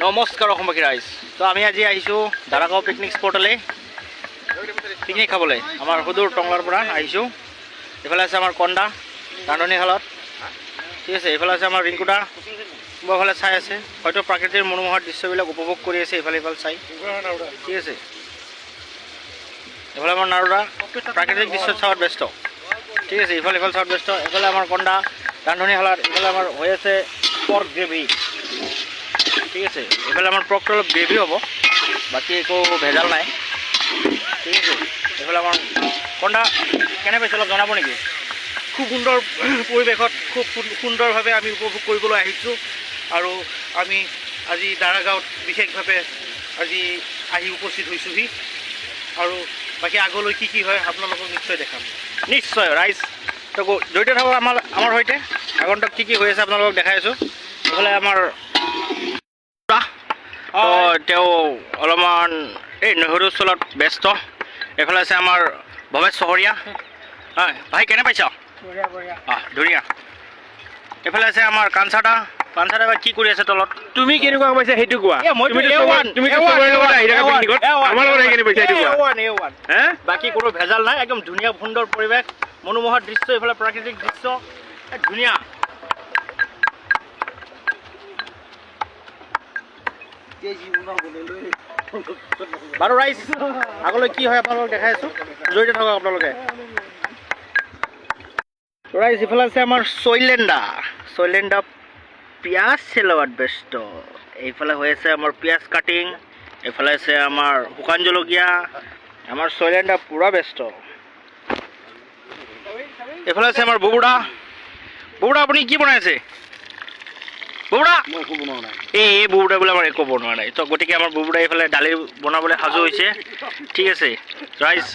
নমস্কাৰ অসমবাসী ৰাইজ। তো আমি আজি আহিছোঁ দাৰাগাঁও পিকনিক স্পটলৈ পিকনিক খাবলৈ। আমাৰ সুদূৰ টংলাৰ পৰা আহিছোঁ। এইফালে আছে আমাৰ কন্দা ৰান্ধনীশালত, ঠিক আছে। এইফালে আছে আমাৰ ৰিংকুদা, কোনোবাফালে চাই আছে, হয়তো প্ৰাকৃতিৰ মনোমোহাৰ দৃশ্যবিলাক উপভোগ কৰি আছে ইফালে ইফালে চাই, ঠিক আছে। এইফালে আমাৰ নাৰুদা প্ৰাকৃতিক দৃশ্য চাৱাত ব্যস্ত, ঠিক আছে। ইফালে ইফালে চাৱাত ব্যস্ত। এইফালে আমাৰ কন্দা ৰান্ধনীশালত, এইফালে আমাৰ হৈ আছে পৰ্ক গ্ৰেভি, ঠিক আছে। এইফালে আমাৰ পৰ্কটো অলপ গ্ৰেভি হ'ব, বাকী একো ভেজাল নাই, ঠিক আছে। এইফালে আমাৰ কন্দা কেনে পাইছে অলপ জনাব নেকি? খুব সুন্দৰ পৰিৱেশত খুব সুন্দৰভাৱে আমি উপভোগ কৰিবলৈ আহিছোঁ। আৰু আমি আজি দাৰাগাঁৱত বিশেষভাৱে আজি আহি উপস্থিত হৈছোঁহি। আৰু বাকী আগলৈ কি হয় আপোনালোকক নিশ্চয় দেখাম। নিশ্চয় ৰাইজ তো জড়িত থাকক আমাৰ সৈতে। আগন্তুক কি হৈ আছে আপোনালোকক দেখাই আছোঁ। এইফালে আমাৰ তেওঁ অলপমান এই নহৰু চলত ব্যস্ত। এইফালে আছে আমাৰ ভৱেশ চহৰীয়া। হয় ভাই, কেনে পাইছ? ধুনীয়া। এইফালে আছে আমাৰ কাঞ্চাদা বা কি কৰি আছে তলত? তুমি কেনেকুৱা পাইছা সেইটো কোৱা। বাকী কোনো ভেজাল নাই, একদম ধুনীয়া সুন্দৰ পৰিৱেশ, মনোমোহাৰ দৃশ্য, এইফালে প্ৰাকৃতিক দৃশ্য ধুনীয়া। বাৰু ৰাইজ আগলৈ কি হয় আপোনালোকক দেখাই আছোঁ, জড়িত থাকক আপোনালোকে। ৰাইজ ইফালে আছে আমাৰ চৈলেণ্ডা পিঁয়াজ চেলোৱাত ব্যস্ত। এইফালে হৈ আছে আমাৰ পিঁয়াজ কাটিং, এইফালে আছে আমাৰ শুকান জলকীয়া। আমাৰ চৈলেণ্ডা পূৰা ব্যস্ত। এইফালে আছে আমাৰ বুবুদা আপুনি কি বনাই আছে? বুবুদা এই বুবুদা বোলে আমাৰ একো বনোৱা নাই। তো গতিকে আমাৰ বুবুদা এইফালে দালি বনাবলৈ সাজু হৈছে, ঠিক আছে ৰাইজ।